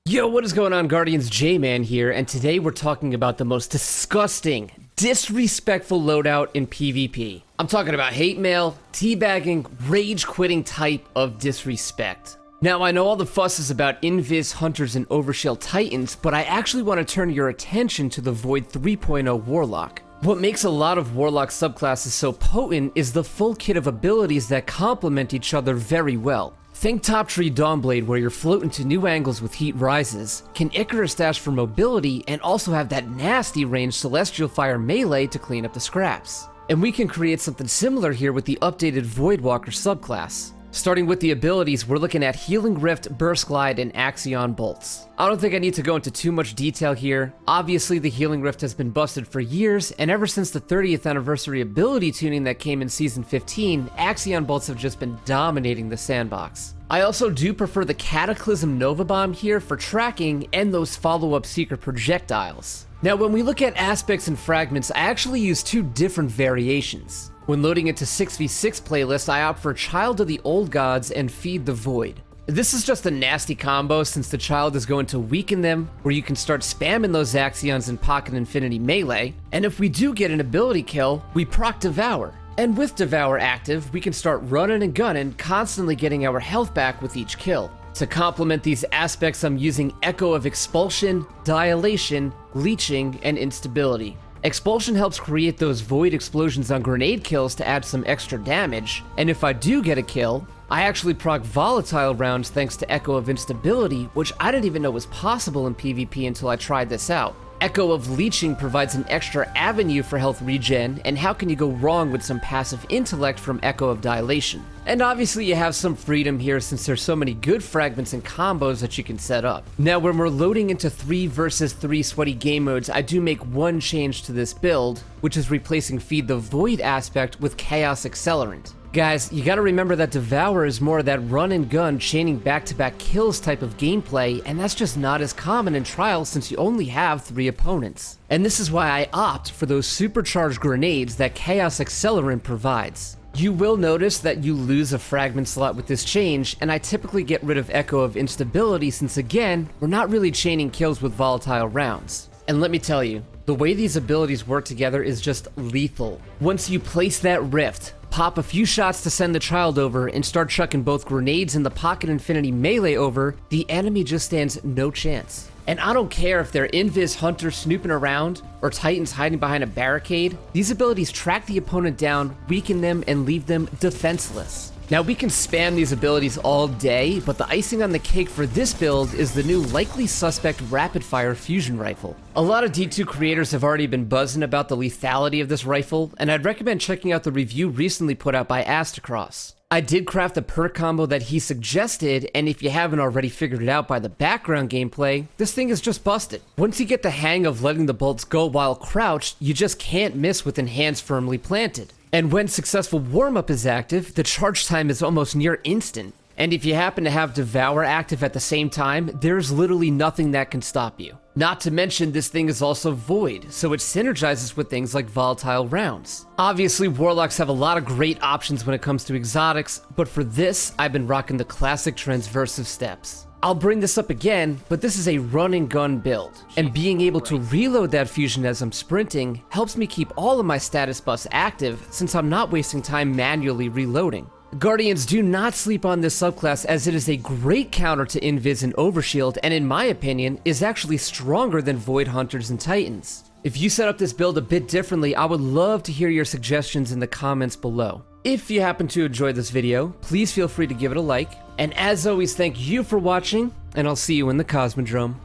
Yo, what is going on, Guardians? J-Man here, and today we're talking about the most disgusting, disrespectful loadout in PvP. I'm talking about hate mail, teabagging, rage-quitting type of disrespect. Now, I know all the fuss is about Invis, Hunters, and Overshield Titans, but I actually want to turn your attention to the Void 3.0 Warlock. What makes a lot of Warlock subclasses so potent is the full kit of abilities that complement each other very well. Think Top Tree Dawnblade, where you're floating to new angles with heat rises, can Icarus dash for mobility, and also have that nasty range Celestial Fire melee to clean up the scraps. And we can create something similar here with the updated Voidwalker subclass. Starting with the abilities, we're looking at Healing Rift, Burst Glide, and Axion Bolts. I don't think I need to go into too much detail here. Obviously, the Healing Rift has been busted for years, and ever since the 30th anniversary ability tuning that came in Season 15, Axion Bolts have just been dominating the sandbox. I also do prefer the Cataclysm Nova Bomb here for tracking and those follow-up secret projectiles. Now, when we look at aspects and fragments, I actually use two different variations. When loading into 6v6 playlists, I opt for Child of the Old Gods and Feed the Void. This is just a nasty combo since the Child is going to weaken them, where you can start spamming those Axions in Pocket Infinity melee, and if we do get an ability kill, we proc Devour. And with Devour active, we can start running and gunning, constantly getting our health back with each kill. To complement these aspects, I'm using Echo of Expulsion, Dilation, Leeching, and Instability. Expulsion helps create those void explosions on grenade kills to add some extra damage, and if I do get a kill, I actually proc volatile rounds thanks to Echo of Instability, which I didn't even know was possible in PvP until I tried this out. Echo of Leeching provides an extra avenue for health regen, and how can you go wrong with some passive intellect from Echo of Dilation? And obviously you have some freedom here since there's so many good fragments and combos that you can set up. Now when we're loading into 3 versus 3 sweaty game modes, I do make one change to this build, which is replacing Feed the Void aspect with Chaos Accelerant. Guys, you gotta remember that Devour is more of that run and gun chaining back-to-back kills type of gameplay, and that's just not as common in Trials since you only have 3 opponents. And this is why I opt for those supercharged grenades that Chaos Accelerant provides. You will notice that you lose a fragment slot with this change, and I typically get rid of Echo of Instability since again, we're not really chaining kills with volatile rounds. And let me tell you, the way these abilities work together is just lethal. Once you place that rift, pop a few shots to send the Child over, and start chucking both grenades and the Pocket Infinity melee over, the enemy just stands no chance. And I don't care if they're Invis Hunters snooping around, or Titans hiding behind a barricade, these abilities track the opponent down, weaken them, and leave them defenseless. Now we can spam these abilities all day, but the icing on the cake for this build is the new Likely Suspect Rapid Fire Fusion Rifle. A lot of D2 creators have already been buzzing about the lethality of this rifle, and I'd recommend checking out the review recently put out by Astacross. I did craft a perk combo that he suggested, and if you haven't already figured it out by the background gameplay, this thing is just busted. Once you get the hang of letting the bolts go while crouched, you just can't miss with hands firmly planted. And when successful warm-up is active, the charge time is almost near instant. And if you happen to have Devour active at the same time, there's literally nothing that can stop you. Not to mention this thing is also void, so it synergizes with things like volatile rounds. Obviously, Warlocks have a lot of great options when it comes to exotics, but for this, I've been rocking the classic transversive steps. I'll bring this up again, but this is a run and gun build, and being able to reload that fusion as I'm sprinting helps me keep all of my status buffs active since I'm not wasting time manually reloading. Guardians, do not sleep on this subclass as it is a great counter to Invis and Overshield, and in my opinion, is actually stronger than Void Hunters and Titans. If you set up this build a bit differently, I would love to hear your suggestions in the comments below. If you happen to enjoy this video, please feel free to give it a like, and as always, thank you for watching, and I'll see you in the Cosmodrome.